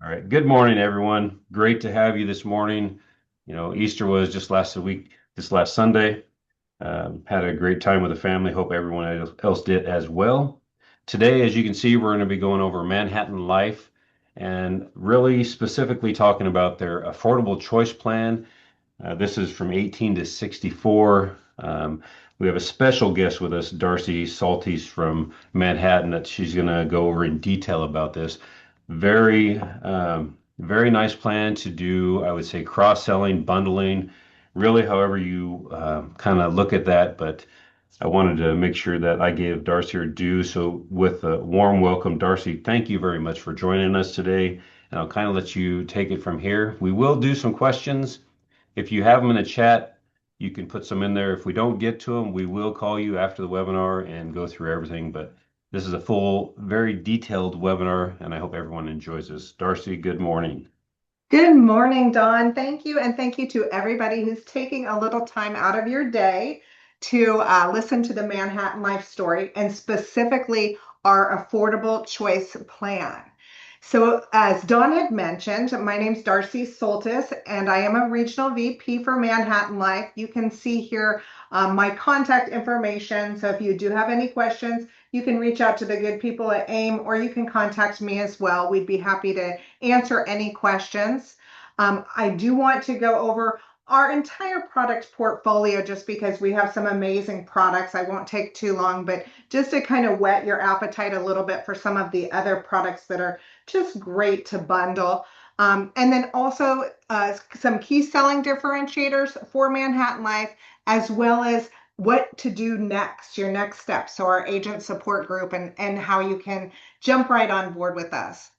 All right. Good morning, everyone. Great to have you this morning. Easter was just last week, this last Sunday. Had a great time with the family. Hope everyone else did as well. Today, as you can see, we're going to be going over Manhattan Life and really specifically talking about their affordable choice plan. This is from 18 to 64. We have a special guest with us, Darcy Soltys from Manhattan, that she's going to go over in detail about this. Very nice plan to do, I would say, cross-selling, bundling, really however you kind of look at that. But I wanted to make sure that I gave Darcy her due. So with a warm welcome, Darcy, thank you very much for joining us today. And I'll kind of let you take it from here. We will do some questions. If you have them in the chat, you can put some in there. If we don't get to them, we will call you after the webinar and go through everything. But this is a full, very detailed webinar, and I hope everyone enjoys this. Darcy, good morning. Good morning, Dawn. Thank you. And thank you to everybody who's taking a little time out of your day to listen to the Manhattan Life story and specifically our affordable choice plan. So as Dawn had mentioned, my name's Darcy Soltis, and I am a regional VP for Manhattan Life. You can see here my contact information. So if you do have any questions, you can reach out to the good people at AIM, or you can contact me as well. We'd be happy to answer any questions. I do want to go over our entire product portfolio just because we have some amazing products. I won't take too long, but just to kind of whet your appetite a little bit for some of the other products that are just great to bundle. And then also some key selling differentiators for Manhattan Life, as well as what to do next, your next step. So our agent support group and how you can jump right on board with us.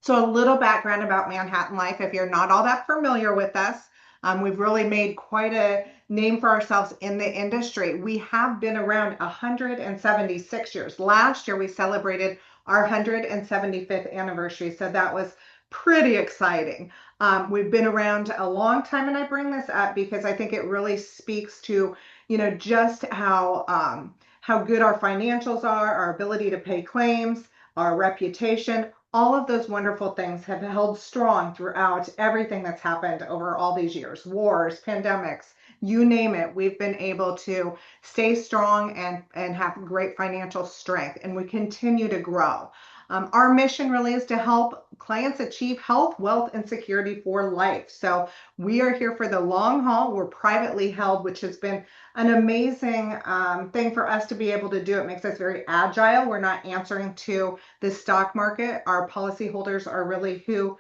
So a little background about Manhattan Life, if you're not all that familiar with us, we've really made quite a name for ourselves in the industry. We have been around 176 years. Last year, we celebrated our 175th anniversary, so that was pretty exciting. We've been around a long time, and I bring this up because I think it really speaks to, just how good our financials are, our ability to pay claims, our reputation. All of those wonderful things have held strong throughout everything that's happened over all these years, wars, pandemics, you name it. We've been able to stay strong and have great financial strength, and we continue to grow. Our mission really is to help clients achieve health, wealth, and security for life. So we are here for the long haul. We're privately held, which has been an amazing thing for us to be able to do. It makes us very agile. We're not answering to the stock market. Our policyholders are really who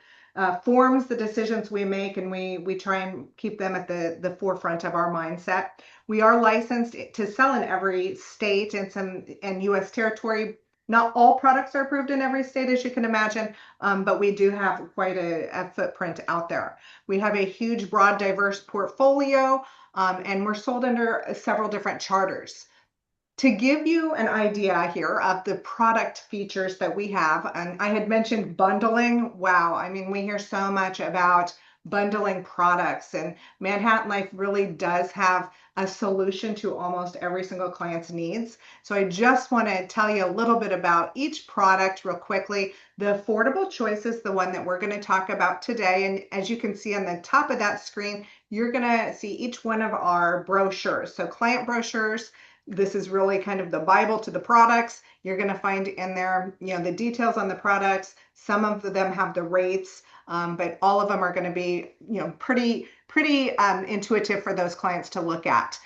forms the decisions we make, and we try and keep them at the forefront of our mindset. We are licensed to sell in every state and U.S. territory. Not all products are approved in every state, as you can imagine, but we do have quite a footprint out there. We have a huge, broad, diverse portfolio, and we're sold under several different charters. To give you an idea here of the product features that we have, and I had mentioned bundling. Wow, I mean, we hear so much about bundling products, and Manhattan Life really does have a solution to almost every single client's needs. So I just want to tell you a little bit about each product real quickly. The affordable choice is the one that we're going to talk about today. And as you can see on the top of that screen, you're going to see each one of our brochures. So client brochures. This is really kind of the Bible to the products. You're going to find in there, the details on the products. Some of them have the rates, but all of them are going to be, pretty intuitive for those clients to look at.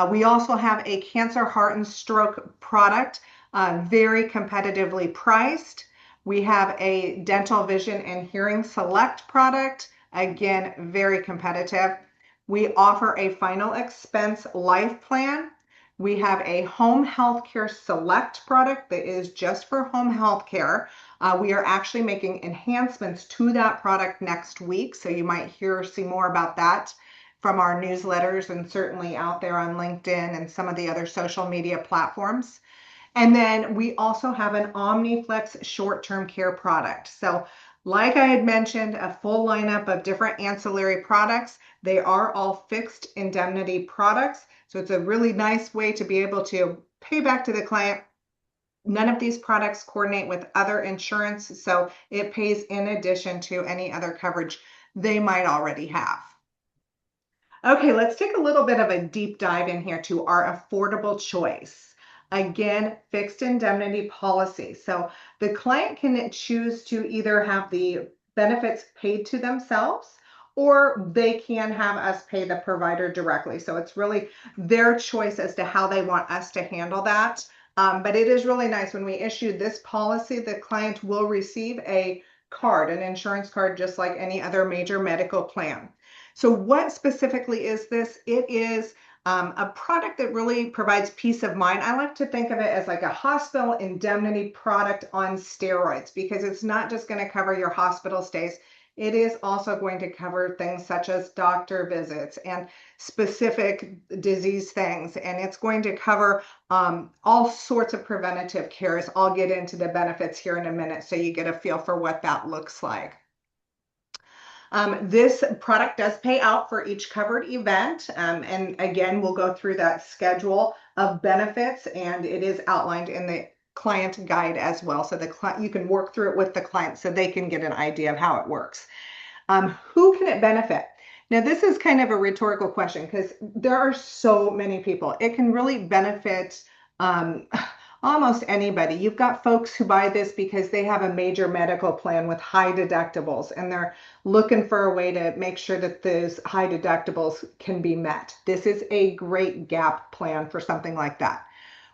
We also have a cancer, heart, and stroke product, very competitively priced. We have a dental, vision, and hearing select product, again, very competitive. We offer a final expense life plan. We have a home health care select product that is just for home health care. We are actually making enhancements to that product next week, so you might see more about that from our newsletters and certainly out there on LinkedIn and some of the other social media platforms. And then we also have an OmniFlex short-term care product. So like I had mentioned, a full lineup of different ancillary products. They are all fixed indemnity products. So it's a really nice way to be able to pay back to the client None of these products coordinate with other insurance, so it pays in addition to any other coverage they might already have. Okay, let's take a little bit of a deep dive in here to our affordable choice. Again, fixed indemnity policy. So the client can choose to either have the benefits paid to themselves or they can have us pay the provider directly. So it's really their choice as to how they want us to handle that. But it is really nice when we issue this policy, the client will receive a card, an insurance card, just like any other major medical plan. So what specifically is this? It is a product that really provides peace of mind. I like to think of it as like a hospital indemnity product on steroids because it's not just going to cover your hospital stays. It is also going to cover things such as doctor visits and specific disease things. And it's going to cover all sorts of preventative cares. I'll get into the benefits here in a minute so you get a feel for what that looks like. This product does pay out for each covered event. And again, we'll go through that schedule of benefits and it is outlined in the client guide as well. So you can work through it with the client so they can get an idea of how it works. Who can it benefit? Now, this is kind of a rhetorical question because there are so many people. It can really benefit almost anybody. You've got folks who buy this because they have a major medical plan with high deductibles and they're looking for a way to make sure that those high deductibles can be met. This is a great gap plan for something like that.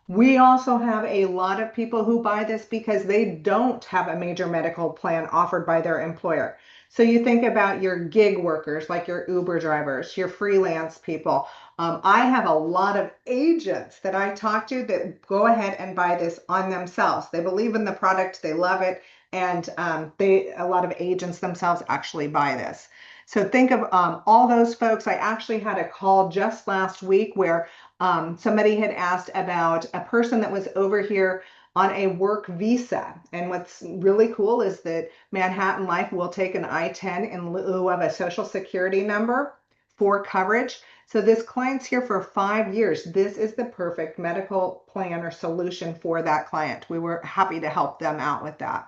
We also have a lot of people who buy this because they don't have a major medical plan offered by their employer. So you think about your gig workers, like your Uber drivers, your freelance people. I have a lot of agents that I talk to that go ahead and buy this on themselves. They believe in the product, they love it, and a lot of agents themselves actually buy this. So think of all those folks. I actually had a call just last week where somebody had asked about a person that was over here on a work visa. And what's really cool is that ManhattanLife will take an I-10 in lieu of a social security number for coverage. So this client's here for 5 years. This is the perfect medical plan or solution for that client. We were happy to help them out with that.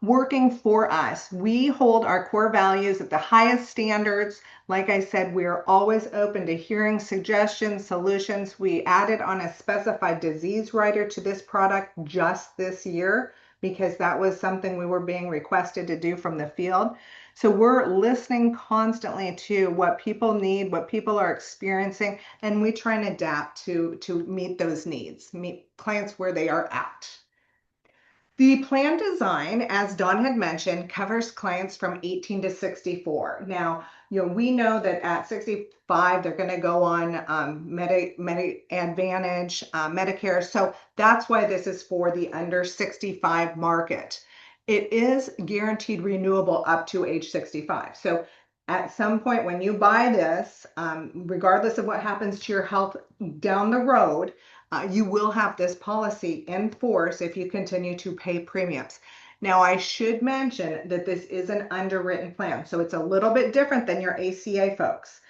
Working for us. We hold our core values at the highest standards. Like I said, we are always open to hearing suggestions, solutions. We added on a specified disease rider to this product just this year because that was something we were being requested to do from the field. So we're listening constantly to what people need, what people are experiencing, and we try and adapt to meet those needs, meet clients where they are at. The plan design, as Dawn had mentioned, covers clients from 18 to 64. Now, we know that at 65, they're going to go on Advantage, Medicare. So that's why this is for the under 65 market. It is guaranteed renewable up to age 65. So at some point when you buy this, regardless of what happens to your health down the road, you will have this policy in force if you continue to pay premiums. Now, I should mention that this is an underwritten plan, so it's a little bit different than your ACA folks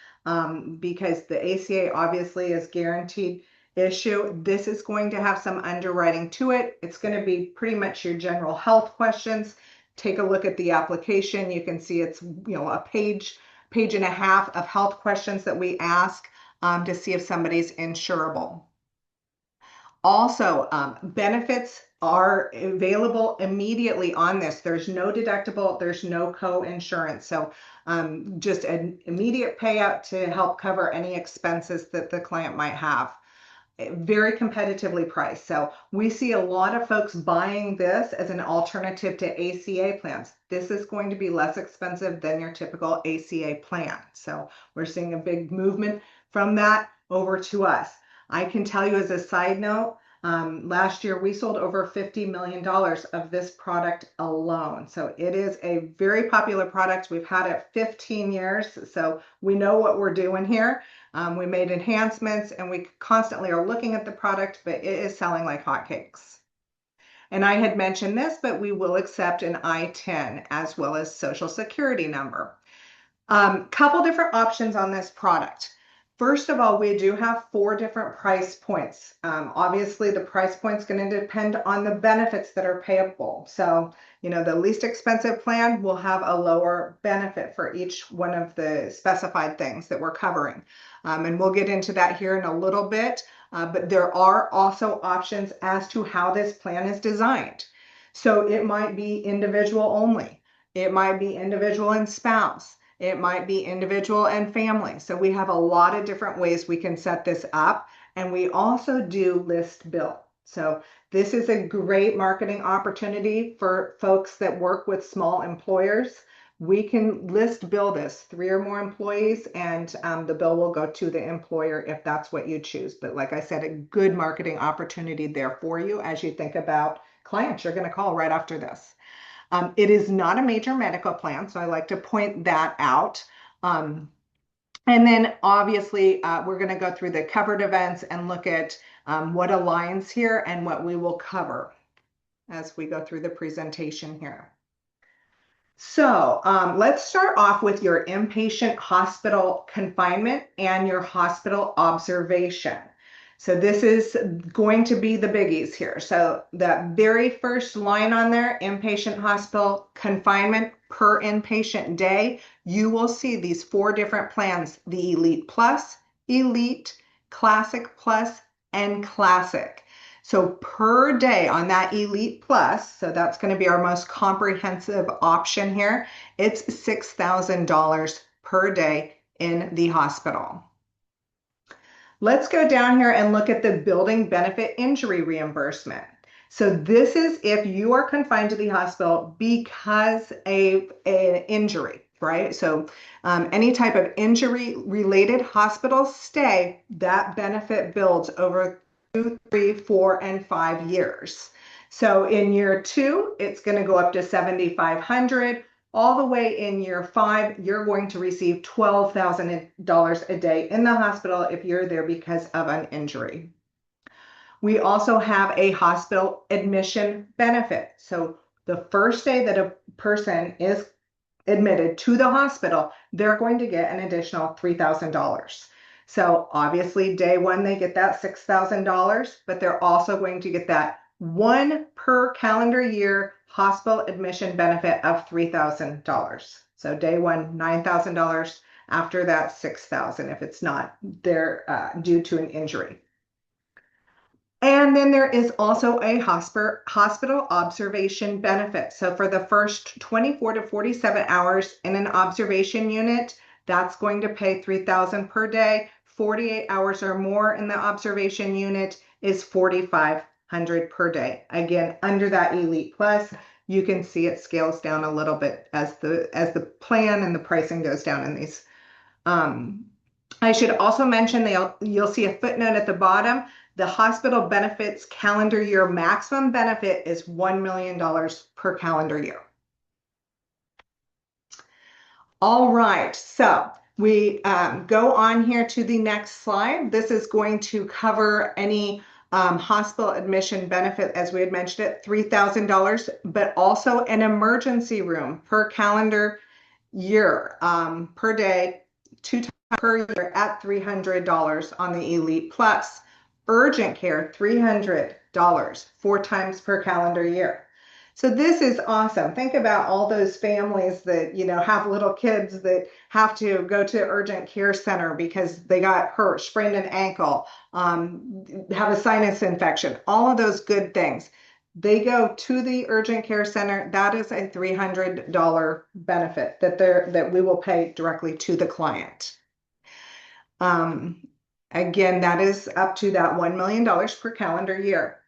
because the ACA obviously is guaranteed issue. This is going to have some underwriting to it. It's going to be pretty much your general health questions. Take a look at the application. You can see it's a page and a half of health questions that we ask to see if somebody's insurable. Also, benefits are available immediately on this. There's no deductible, there's no co-insurance. So just an immediate payout to help cover any expenses that the client might have. Very competitively priced. So we see a lot of folks buying this as an alternative to ACA plans. This is going to be less expensive than your typical ACA plan. So we're seeing a big movement from that over to us. I can tell you as a side note, last year we sold over $50 million of this product alone. So it is a very popular product. We've had it 15 years, so we know what we're doing here. We made enhancements and we constantly are looking at the product, but it is selling like hotcakes. And I had mentioned this, but we will accept an I-10 as well as social security number. Couple different options on this product. First of all, we do have 4 different price points. Obviously, the price point's going to depend on the benefits that are payable. So, the least expensive plan will have a lower benefit for each one of the specified things that we're covering. And we'll get into that here in a little bit. But there are also options as to how this plan is designed. So it might be individual only. It might be individual and spouse. It might be individual and family. So we have a lot of different ways we can set this up. And we also do list bill. So this is a great marketing opportunity for folks that work with small employers. We can list bill this 3 or more employees, and the bill will go to the employer if that's what you choose. But like I said, a good marketing opportunity there for you as you think about clients you're going to call right after this. It is not a major medical plan, so I like to point that out. And then obviously we're going to go through the covered events and look at what aligns here and what we will cover as we go through the presentation here. So let's start off with your inpatient hospital confinement and your hospital observation. So this is going to be the biggies here. So the very first line on there, inpatient hospital confinement per inpatient day, you will see these 4 different plans, the Elite Plus, Elite, Classic Plus, and Classic. So per day on that Elite Plus, so that's going to be our most comprehensive option here, it's $6,000 per day in the hospital. Let's go down here and look at the building benefit injury reimbursement. So this is if you are confined to the hospital because of an injury, right? So any type of injury-related hospital stay, that benefit builds over 2, 3, 4, and 5 years. So in year 2, it's going to go up to $7,500. All the way in year 5, you're going to receive $12,000 a day in the hospital if you're there because of an injury. We also have a hospital admission benefit. So the first day that a person is admitted to the hospital, they're going to get an additional $3,000. So obviously day 1, they get that $6,000, but they're also going to get that 1 per calendar year hospital admission benefit of $3,000. So day 1, $9,000. After that, $6,000 if it's not there due to an injury. And then there is also a hospital observation benefit. So for the first 24 to 47 hours in an observation unit, that's going to pay $3,000 per day. 48 hours or more in the observation unit is $4,500 per day. Again, under that Elite Plus, you can see it scales down a little bit as the plan and the pricing goes down in these. I should also mention you'll see a footnote at the bottom. The hospital benefits calendar year maximum benefit is $1 million per calendar year. All right, so we go on here to the next slide. This is going to cover any hospital admission benefit, as we had mentioned it, $3,000, but also an emergency room per calendar year per day, 2 times per year at $300 on the Elite Plus. Urgent care, $300, 4 times per calendar year. So this is awesome. Think about all those families that, have little kids that have to go to urgent care center because they got hurt, sprained an ankle, have a sinus infection, all of those good things. They go to the urgent care center. That is a $300 benefit that we will pay directly to the client. Again, that is up to that $1 million per calendar year.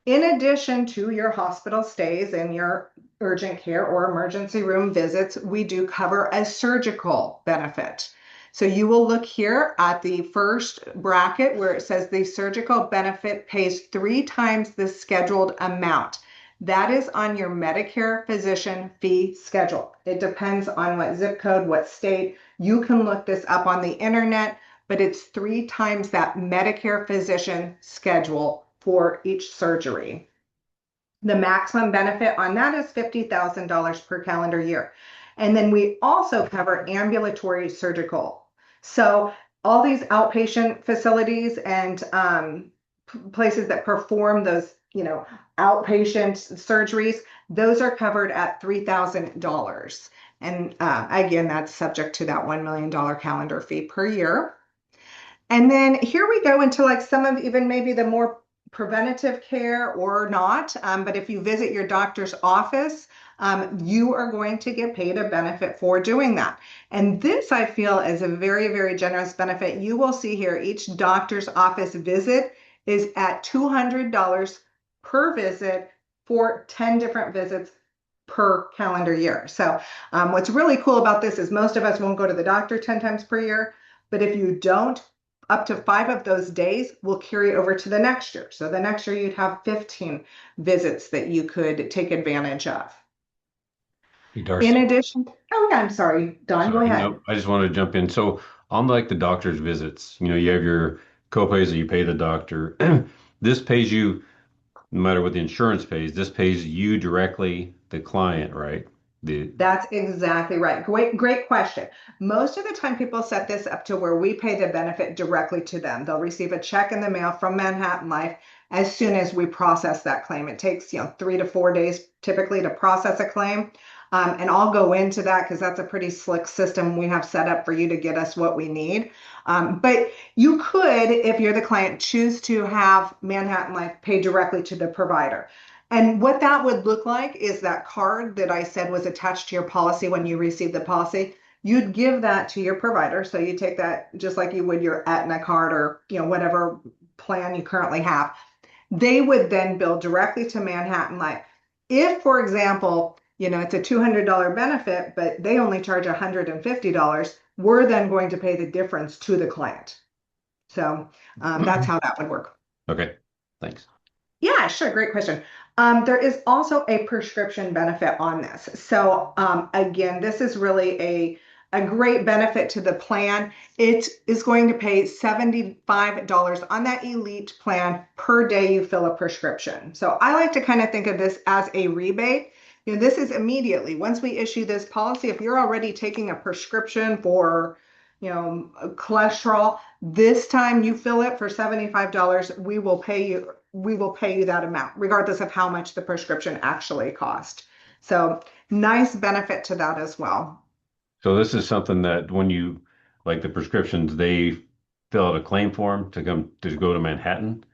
In addition to your hospital stays and your urgent care or emergency room visits, we do cover a surgical benefit. So you will look here at the first bracket where it says the surgical benefit pays 3 times the scheduled amount. That is on your Medicare physician fee schedule. It depends on what zip code, what state. You can look this up on the internet, but it's 3 times that Medicare physician schedule for each surgery. The maximum benefit on that is $50,000 per calendar year. And then we also cover ambulatory surgical. So all these outpatient facilities and places that perform those, outpatient surgeries, those are covered at $3,000. And again, that's subject to that $1 million calendar fee per year. And then here we go into like some of even maybe the more preventative care or not. But if you visit your doctor's office, you are going to get paid a benefit for doing that. And this I feel is a very, very generous benefit. You will see here each doctor's office visit is at $200 per visit for 10 different visits per calendar year. So what's really cool about this is most of us won't go to the doctor 10 times per year. But if you don't, up to 5 of those days will carry over to the next year. So the next year you'd have 15 visits that you could take advantage of. Hey, In Darcy. addition, oh yeah, I'm sorry, Don, go Sorry, ahead. no, I just wanted to jump in. So on like the doctor's visits, you have your copays that you pay the doctor. This pays you, no matter what the insurance pays, this pays you directly, the client, right? The That's exactly right. Great, great question. Most of the time, people set this up to where we pay the benefit directly to them. They'll receive a check in the mail from Manhattan Life as soon as we process that claim. It takes, 3 to 4 days typically to process a claim. And I'll go into that because that's a pretty slick system we have set up for you to get us what we need. But you could, if you're the client, choose to have Manhattan Life pay directly to the provider. And what that would look like is that card that I said was attached to your policy when you received the policy. You'd give that to your provider. So you take that just like you would your Aetna card or whatever plan you currently have. They would then bill directly to Manhattan Life. If, for example, it's a $200 benefit, but they only charge $150, we're then going to pay the difference to the client. So that's how that would work. okay, thanks. Yeah, sure. Great question. There is also a prescription benefit on this. So again, this is really a great benefit to the plan. It is going to pay $75 on that elite plan per day you fill a prescription. So I like to kind of think of this as a rebate. This is immediately once we issue this policy, if you're already taking a prescription for, cholesterol, this time you fill it for $75, we will pay you that amount, regardless of how much the prescription actually cost. So nice benefit to that as well. So this is something that when you like the prescriptions, they fill out a claim form to come to go to Manhattan.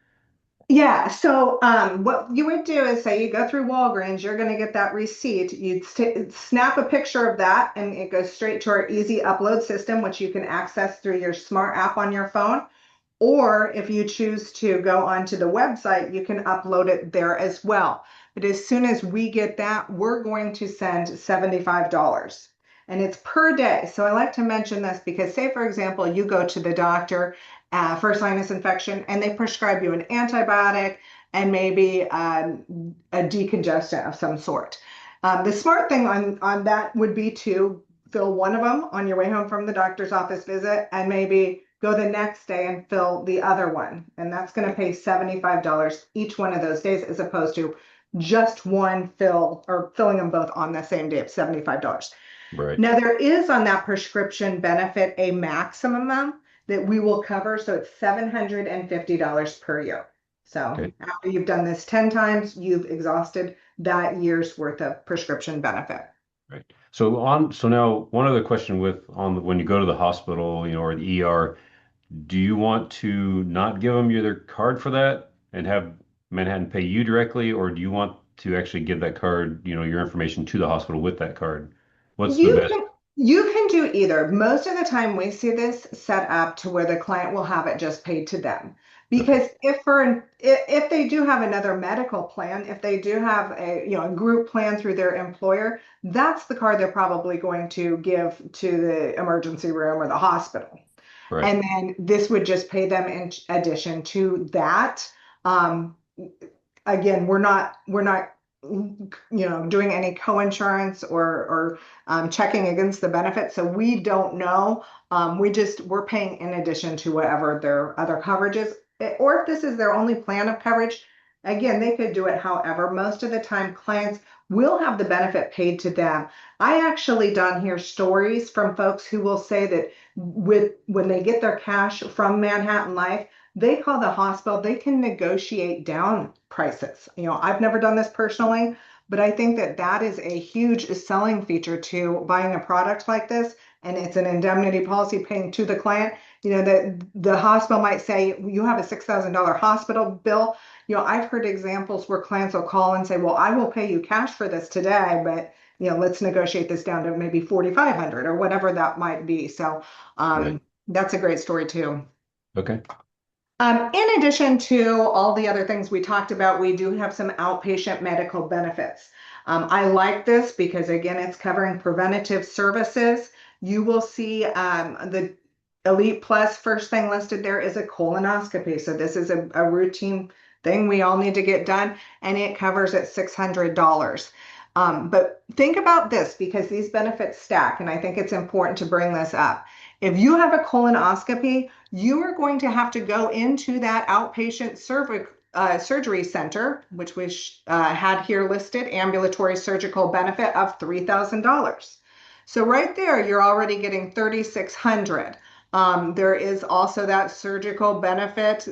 Yeah, so what you would do is say you go through Walgreens, you're going to get that receipt. You'd snap a picture of that, and it goes straight to our easy upload system, which you can access through your smart app on your phone. Or if you choose to go onto the website, you can upload it there as well. But as soon as we get that, we're going to send $75. And it's per day. So I like to mention this because, say, for example, you go to the doctor for a sinus infection and they prescribe you an antibiotic and maybe a decongestant of some sort. The smart thing on that would be to fill one of them on your way home from the doctor's office visit and maybe go the next day and fill the other one. And that's going to pay $75 each one of those days as opposed to just one fill or filling them both on the same day of $75. Right. Now, there is on that prescription benefit a maximum that we will cover. So it's $750 per year. So Okay. after you've done this 10 times, you've exhausted that year's worth of prescription benefit. Right. So now one other question with on when you go to the hospital, or the ER, do you want to not give them your card for that and have Manhattan pay you directly, or do you want to actually give that card, your information to the hospital with that card? What's the You best? can you can do either. Most of the time we see this set up to where the client will have it just paid to them. Okay. Because if they do have another medical plan, if they do have a group plan through their employer, that's the card they're probably going to give to the emergency room or the hospital. Right. And then this would just pay them in addition to that. Um, Again, we're not doing any co-insurance or checking against the benefits, so we don't know. We're paying in addition to whatever their other coverage is, or if this is their only plan of coverage. Again, they could do it however. Most of the time, clients will have the benefit paid to them. I actually done hear stories from folks who will say that when they get their cash from Manhattan Life, they call the hospital, they can negotiate down prices. I've never done this personally, but I think that that is a huge selling feature to buying a product like this. And it's an indemnity policy paying to the client. That the hospital might say, you have a $6,000 hospital bill. I've heard examples where clients will call and say, well, I will pay you cash for this today, but let's negotiate this down to maybe 4,500 or whatever that might be. So Right. that's a great story too. Okay. In addition to all the other things we talked about, we do have some outpatient medical benefits. I like this because, again, it's covering preventative services. You will see the Elite Plus first thing listed there is a colonoscopy. So this is a routine thing we all need to get done, and it covers at $600. But think about this because these benefits stack, and I think it's important to bring this up. If you have a colonoscopy, you are going to have to go into that outpatient surgery center, which we had here listed, ambulatory surgical benefit of $3,000. So right there, you're already getting 3,600. There is also that surgical benefit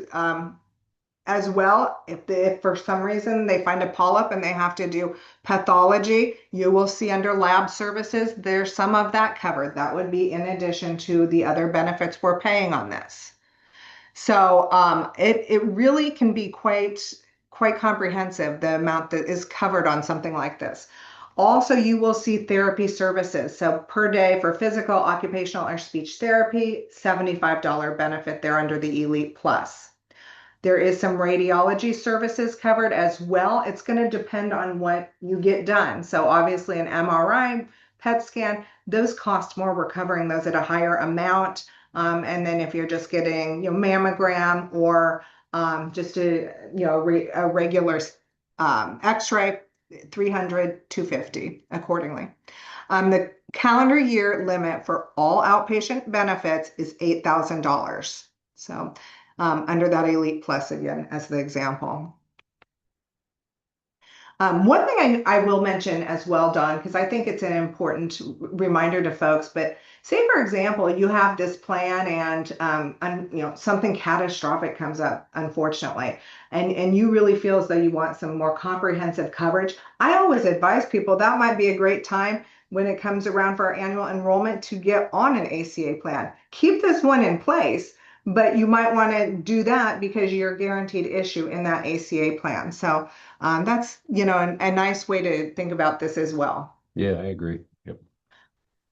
as well. If for some reason they find a polyp and they have to do pathology, you will see under lab services, there's some of that covered. That would be in addition to the other benefits we're paying on this. So it really can be quite comprehensive, the amount that is covered on something like this. Also, you will see therapy services. So per day for physical, occupational, or speech therapy, $75 benefit there under the Elite Plus. There is some radiology services covered as well. It's going to depend on what you get done. So obviously an MRI, PET scan, those cost more. We're covering those at a higher amount. And then if you're just getting, mammogram or just a regular X-ray, 300, 250 accordingly. The calendar year limit for all outpatient benefits is $8,000. So under that Elite Plus again as the example. One thing I will mention as well, Don, because I think it's an important reminder to folks, but say for example, you have this plan and something catastrophic comes up, unfortunately, and you really feel as though you want some more comprehensive coverage. I always advise people that might be a great time when it comes around for our annual enrollment to get on an ACA plan. Keep this one in place, but you might want to do that because you're guaranteed issue in that ACA plan. So that's, a nice way to think about this as well. Yeah, I agree. Yep.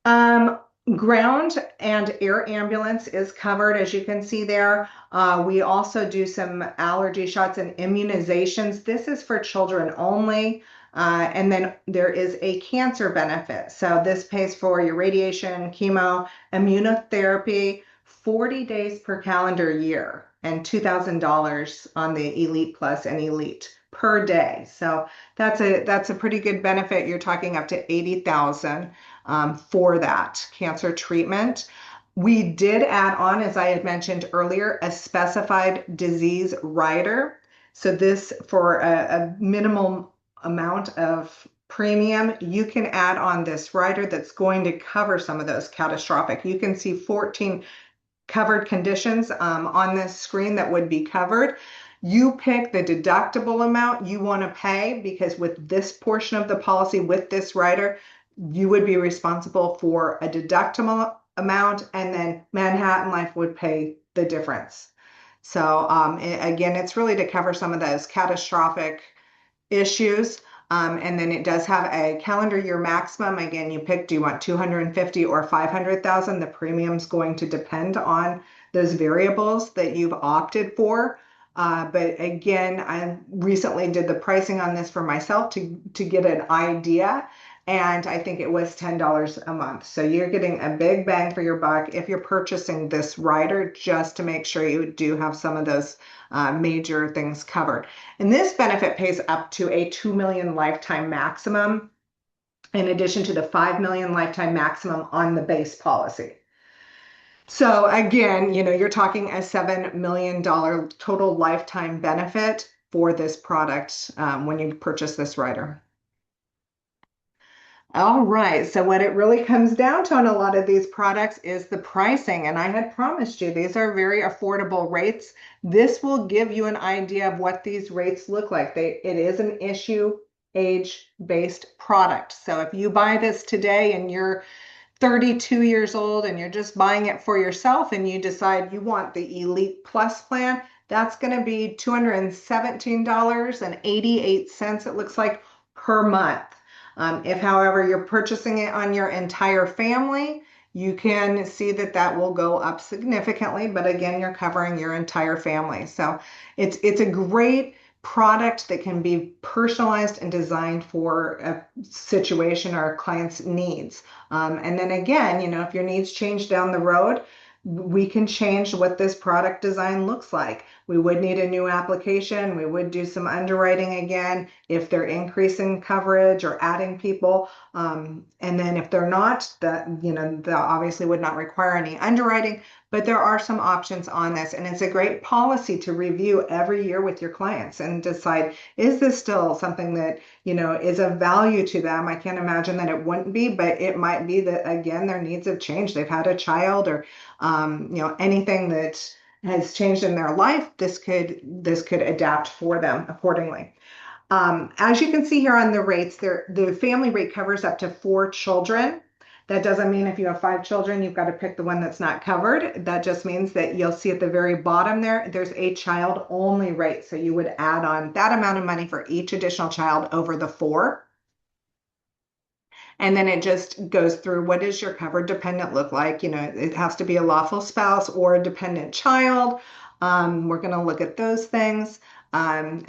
Um, Ground and air ambulance is covered, as you can see there. We also do some allergy shots and immunizations. This is for children only. And then there is a cancer benefit. So this pays for your radiation, chemo, immunotherapy, 40 days per calendar year, and $2,000 on the Elite Plus and Elite per day. So that's a pretty good benefit. You're talking up to 80,000 for that cancer treatment. We did add on, as I had mentioned earlier, a specified disease rider. So this for a minimum amount of premium, you can add on this rider that's going to cover some of those catastrophic. You can see 14 covered conditions on this screen that would be covered. You pick the deductible amount you want to pay because with this portion of the policy, with this rider, you would be responsible for a deductible amount, and then Manhattan Life would pay the difference. So again, it's really to cover some of those catastrophic issues. And then it does have a calendar year maximum. Again, you pick, do you want 250 or 500,000? The premium's going to depend on those variables that you've opted for. But again, I recently did the pricing on this for myself to get an idea. And I think it was $10 a month. So you're getting a big bang for your buck if you're purchasing this rider, just to make sure you do have some of those major things covered. And this benefit pays up to a 2 million lifetime maximum, in addition to the 5 million lifetime maximum on the base policy. So again, you're talking a $7 million total lifetime benefit for this product when you purchase this rider. All right. So what it really comes down to on a lot of these products is the pricing. And I had promised you these are very affordable rates. This will give you an idea of what these rates look like. It is an issue age-based product. So if you buy this today and you're 32 years old and you're just buying it for yourself and you decide you want the Elite Plus plan, that's going to be $217.88, it looks like, per month. If, however, you're purchasing it on your entire family, you can see that that will go up significantly, but again, you're covering your entire family. So it's a great product that can be personalized and designed for a situation or a client's needs. And then again, if your needs change down the road, we can change what this product design looks like. We would need a new application. We would do some underwriting again if they're increasing coverage or adding people. And then if they're not, that obviously would not require any underwriting, but there are some options on this. And it's a great policy to review every year with your clients and decide, is this still something that is of value to them? I can't imagine that it wouldn't be, but it might be that, again, their needs have changed. They've had a child or, anything that has changed in their life. This could adapt for them accordingly. As you can see here on the rates, the family rate covers up to 4 children. That doesn't mean if you have 5 children, you've got to pick the one that's not covered. That just means that you'll see at the very bottom there's a child only rate. So you would add on that amount of money for each additional child over the 4. And then it just goes through, what does your covered dependent look like? It has to be a lawful spouse or a dependent child. We're going to look at those things. And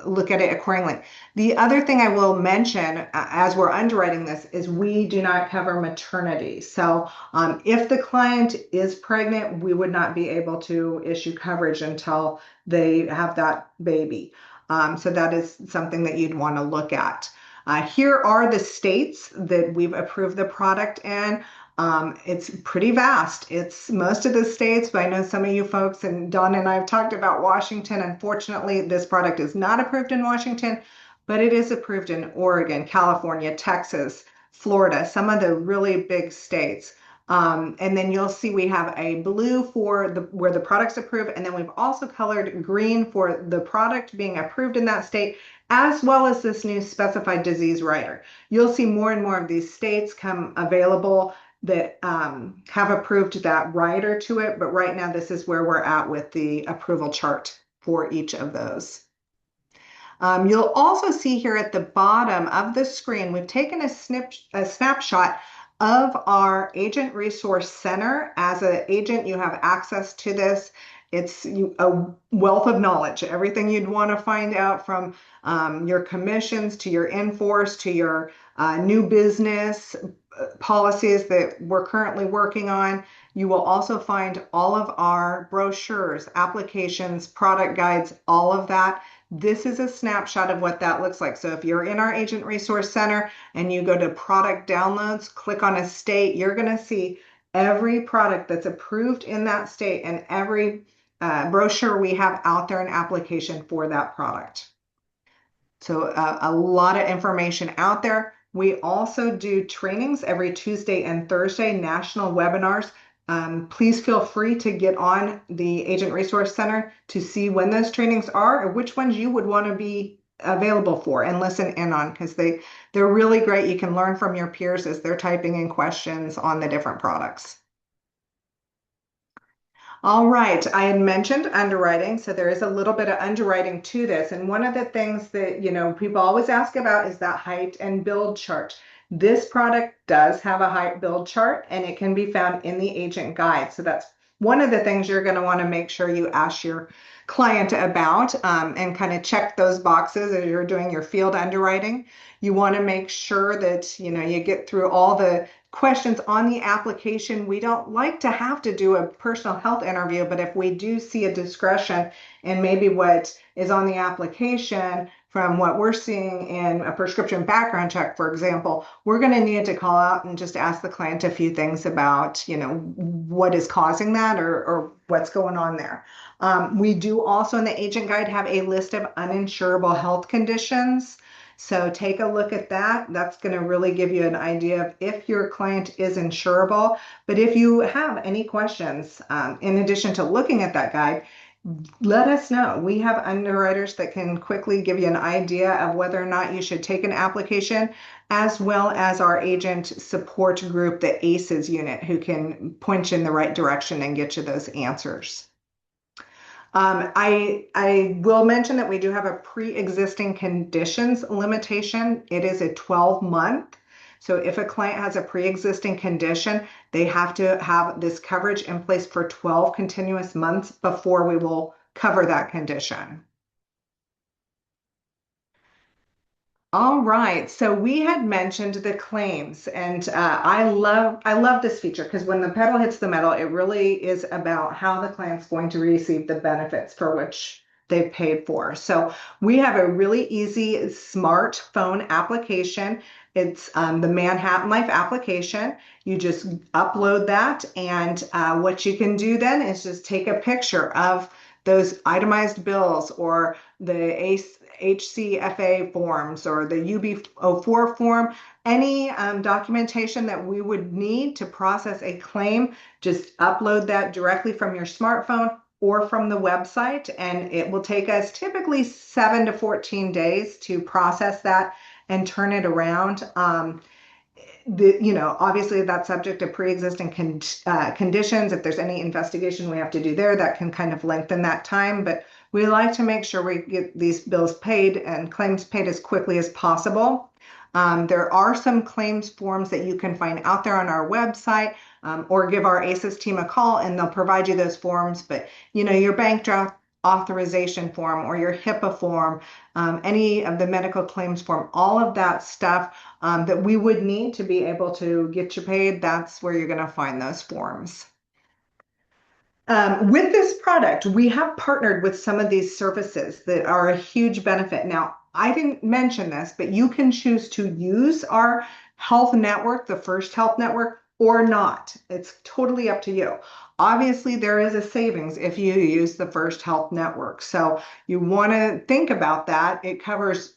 look at it accordingly. The other thing I will mention as we're underwriting this is we do not cover maternity. So if the client is pregnant, we would not be able to issue coverage until they have that baby. So that is something that you'd want to look at. Here are the states that we've approved the product in. It's pretty vast. It's most of the states, but I know some of you folks and Don and I have talked about Washington. Unfortunately, this product is not approved in Washington, but it is approved in Oregon, California, Texas, Florida, some of the really big states. And then you'll see we have a blue for where the product's approved, and then we've also colored green for the product being approved in that state, as well as this new specified disease rider. You'll see more and more of these states come available that have approved that rider to it, but right now this is where we're at with the approval chart for each of those. You'll also see here at the bottom of the screen, we've taken a snapshot of our Agent Resource Center. As an agent, you have access to this. It's a wealth of knowledge, everything you'd want to find out from your commissions to your in-force to your new business policies that we're currently working on. You will also find all of our brochures, applications, product guides, all of that. This is a snapshot of what that looks like. So if you're in our Agent Resource Center and you go to product downloads, click on a state, you're going to see every product that's approved in that state and every brochure we have out there, an application for that product. So a lot of information out there. We also do trainings every Tuesday and Thursday, national webinars. Please feel free to get on the Agent Resource Center to see when those trainings are or which ones you would want to be available for and listen in on, because they're really great. You can learn from your peers as they're typing in questions on the different products. All right, I had mentioned underwriting, so there is a little bit of underwriting to this. And one of the things that, people always ask about is that height and build chart. This product does have a height build chart and it can be found in the agent guide. So that's one of the things you're going to want to make sure you ask your client about and kind of check those boxes as you're doing your field underwriting. You want to make sure that, you get through all the questions on the application. We don't like to have to do a personal health interview, but if we do see a discretion in maybe what is on the application from what we're seeing in a prescription background check, for example, we're going to need to call out and just ask the client a few things about, what is causing that or what's going on there. We do also in the agent guide have a list of uninsurable health conditions. So take a look at that. That's going to really give you an idea of if your client is insurable. But if you have any questions, in addition to looking at that guide, let us know. We have underwriters that can quickly give you an idea of whether or not you should take an application, as well as our agent support group, the ACEs unit, who can point you in the right direction and get you those answers. I will mention that we do have a pre-existing conditions limitation. It is a 12-month. So if a client has a pre-existing condition, they have to have this coverage in place for 12 continuous months before we will cover that condition. All right, so we had mentioned the claims, and I love this feature because when the pedal hits the metal, it really is about how the client's going to receive the benefits for which they've paid for. So we have a really easy smartphone application. It's the Manhattan Life application. You just upload that, and what you can do then is just take a picture of those itemized bills or the HCFA forms or the UB04 form, any documentation that we would need to process a claim, just upload that directly from your smartphone or from the website, and it will take us typically 7 to 14 days to process that and turn it around. Obviously that's subject to pre-existing conditions. If there's any investigation we have to do there, that can kind of lengthen that time. But we like to make sure we get these bills paid and claims paid as quickly as possible. There are some claims forms that you can find out there on our website, or give our ACES team a call and they'll provide you those forms. But your bank draft authorization form or your HIPAA form, any of the medical claims form, all of that stuff that we would need to be able to get you paid, that's where you're going to find those forms. With this product, we have partnered with some of these services that are a huge benefit. Now, I didn't mention this, but you can choose to use our health network, the First Health Network, or not. It's totally up to you. Obviously, there is a savings if you use the First Health Network. So you want to think about that. It covers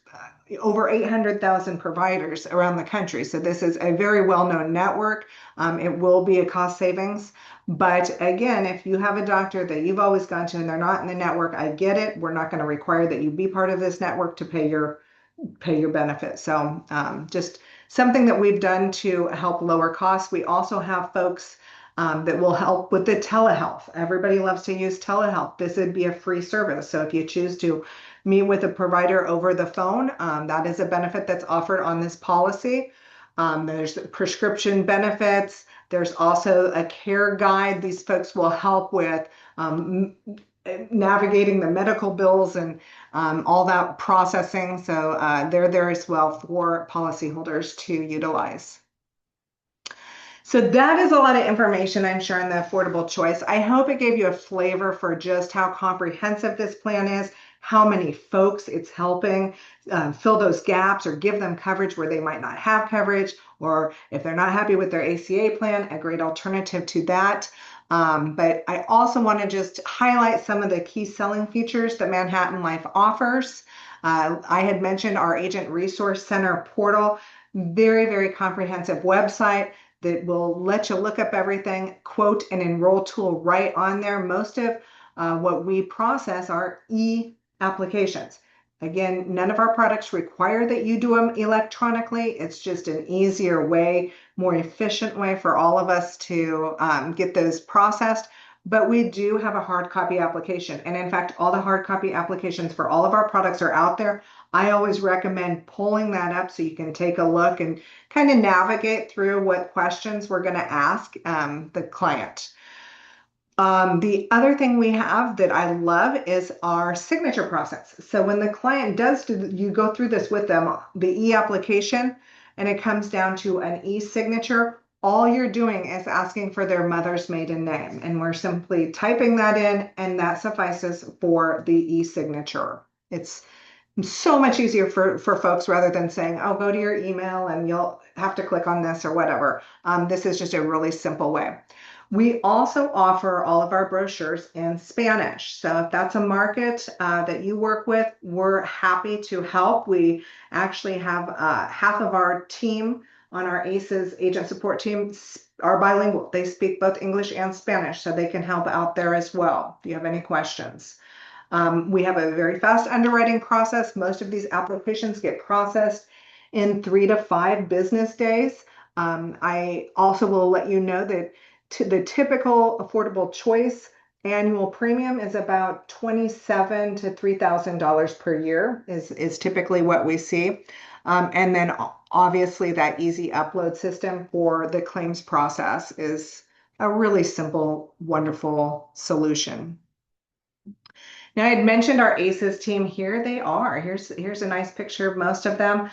over 800,000 providers around the country. So this is a very well-known network. It will be a cost savings. But again, if you have a doctor that you've always gone to and they're not in the network, I get it. We're not going to require that you be part of this network to pay your benefits. So just something that we've done to help lower costs. We also have folks that will help with the telehealth. Everybody loves to use telehealth. This would be a free service. So if you choose to meet with a provider over the phone, that is a benefit that's offered on this policy. There's prescription benefits. There's also a care guide. These folks will help with navigating the medical bills and all that processing. So they're there as well for policyholders to utilize. So that is a lot of information, I'm sure, in the affordable choice. I hope it gave you a flavor for just how comprehensive this plan is, how many folks it's helping fill those gaps or give them coverage where they might not have coverage, or if they're not happy with their ACA plan, a great alternative to that. But I also want to just highlight some of the key selling features that Manhattan Life offers. I had mentioned our Agent Resource Center portal, very, very comprehensive website that will let you look up everything, quote and enroll tool right on there. Most of what we process are e-applications. Again, none of our products require that you do them electronically. It's just an easier way, more efficient way for all of us to get those processed. But we do have a hard copy application. And in fact, all the hard copy applications for all of our products are out there. I always recommend pulling that up so you can take a look and kind of navigate through what questions we're going to ask the client. The other thing we have that I love is our signature process. So when the client you go through this with them, the e-application, and it comes down to an e-signature, all you're doing is asking for their mother's maiden name. And we're simply typing that in, and that suffices for the e-signature. It's so much easier for folks rather than saying, oh, go to your email and you'll have to click on this or whatever. This is just a really simple way. We also offer all of our brochures in Spanish. So if that's a market that you work with, we're happy to help. We actually have half of our team on our ACES agent support team are bilingual. They speak both English and Spanish, so they can help out there as well if you have any questions. We have a very fast underwriting process. Most of these applications get processed in 3 to 5 business days. I also will let you know that the typical affordable choice annual premium is about $27 to $3,000 per year is typically what we see. And then obviously that easy upload system for the claims process is a really simple, wonderful solution. Now, I had mentioned our ACES team. Here they are. Here's a nice picture of most of them.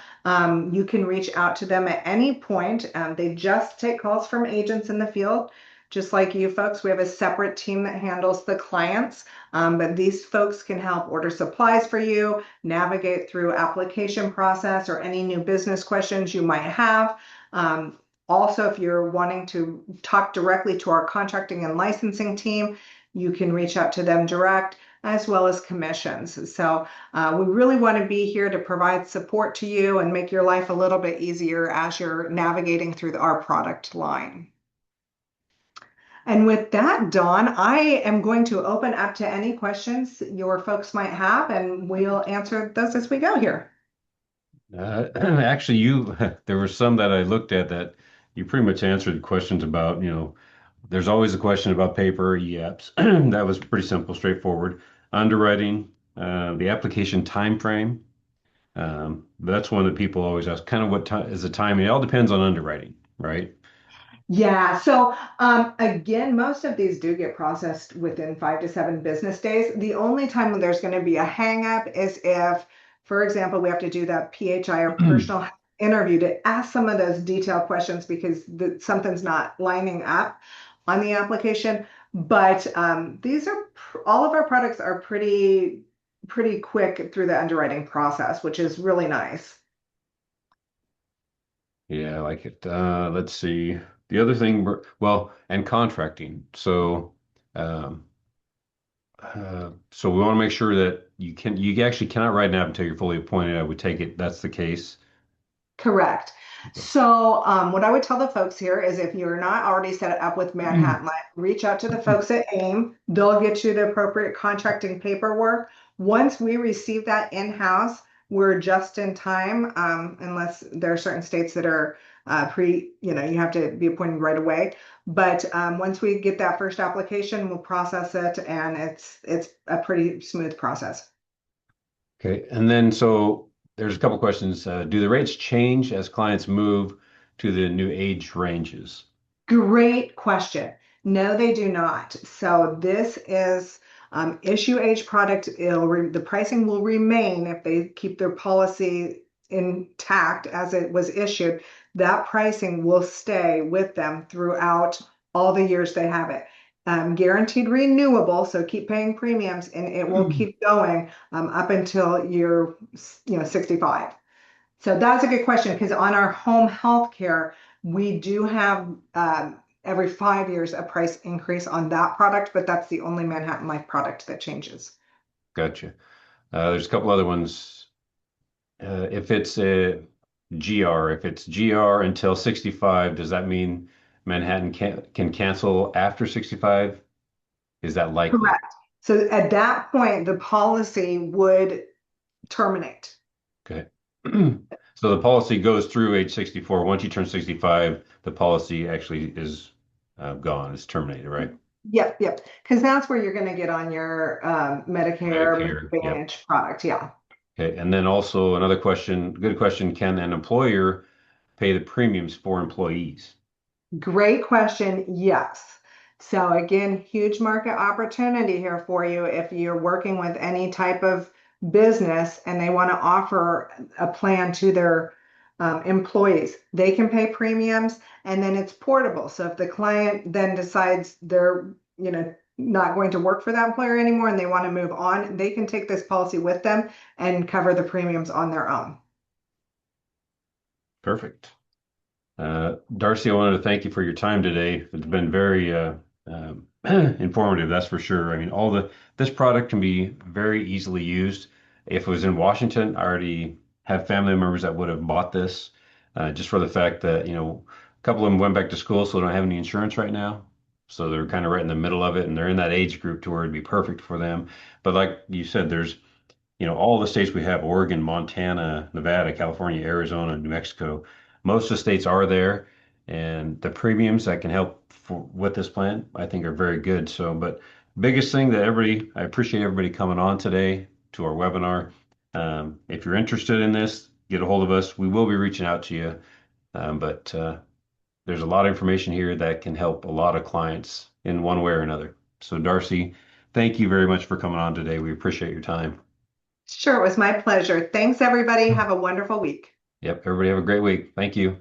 You can reach out to them at any point. They just take calls from agents in the field. Just like you folks, we have a separate team that handles the clients, but these folks can help order supplies for you, navigate through application process or any new business questions you might have. Also, if you're wanting to talk directly to our contracting and licensing team, you can reach out to them direct as well as commissions. So we really want to be here to provide support to you and make your life a little bit easier as you're navigating through our product line. And with that, Dawn, I am going to open up to any questions your folks might have, and we'll answer those as we go here. Actually, there were some that I looked at that you pretty much answered questions about, there's always a question about paper e-apps. That was pretty simple, straightforward. Underwriting, the application time frame. That's one that people always ask, kind of what time is the time? It all depends on underwriting, right? Yeah, so again, most of these do get processed within 5 to 7 business days. The only time when there's going to be a hang up is if, for example, we have to do that PHI or personal interview to ask some of those detailed questions because something's not lining up on the application. But these are all of our products are pretty quick through the underwriting process, which is really nice. Yeah, I like it. Let's see. The other thing, well, and contracting. So we want to make sure that you actually cannot write an app until you're fully appointed. I would take it that's the case. Correct. So, what I would tell the folks here is if you're not already set up with Okay. Manhattan Life, reach out to the folks at AIM. They'll get you the appropriate contracting paperwork. Once we receive that in-house, we're just in time, unless there are certain states that are you have to be appointed right away. But once we get that first application, we'll process it, and it's a pretty smooth process. And then so there's a couple questions. Do the rates change as clients move to the new age ranges? Great question. No, they do not. So this is issue age product. The pricing will remain if they keep their policy intact as it was issued. That pricing will stay with them throughout all the years they have it. Guaranteed renewable, so keep paying premiums, and it will keep going up until you're 65. So that's a good question because on our home health care, we do have every 5 years a price increase on that product, but that's the only Manhattan Life product that changes. Gotcha. There's a couple other ones. If it's a GR, if it's GR until 65, does that mean Manhattan can cancel after 65? Is that likely? Correct. So at that point, the policy would terminate. Okay. So the policy goes through age 64. Once you turn 65, the policy actually is gone. It's terminated, right? Yep, yep. Because that's where you're going to get on your Medicare Medicare. Yep. Advantage product. Yeah. Okay. And then also another question, good question, can an employer pay the premiums for employees? Great question. Yes. So again, huge market opportunity here for you if you're working with any type of business and they want to offer a plan to their employees. They can pay premiums and then it's portable. So if the client then decides they're, not going to work for that employer anymore and they want to move on, they can take this policy with them and cover the premiums on their own. Perfect. Darcy, I wanted to thank you for your time today. It's been very informative, that's for sure. I mean, this product can be very easily used. If it was in Washington, I already have family members that would have bought this, just for the fact that, a couple of them went back to school, so they don't have any insurance right now. So they're kind of right in the middle of it, and they're in that age group to where it'd be perfect for them. But like you said, there's all the states we have, Oregon, Montana, Nevada, California, Arizona, New Mexico, most of the states are there, and the premiums that can help with this plan, I think, are very good. So, but biggest thing that I appreciate everybody coming on today to our webinar. If you're interested in this, get a hold of us. We will be reaching out to you, but there's a lot of information here that can help a lot of clients in one way or another. So, Darcy, thank you very much for coming on today. We appreciate your time. Sure, it was my pleasure. Thanks, everybody. Have a wonderful week. Yep. Everybody have a great week. Thank you.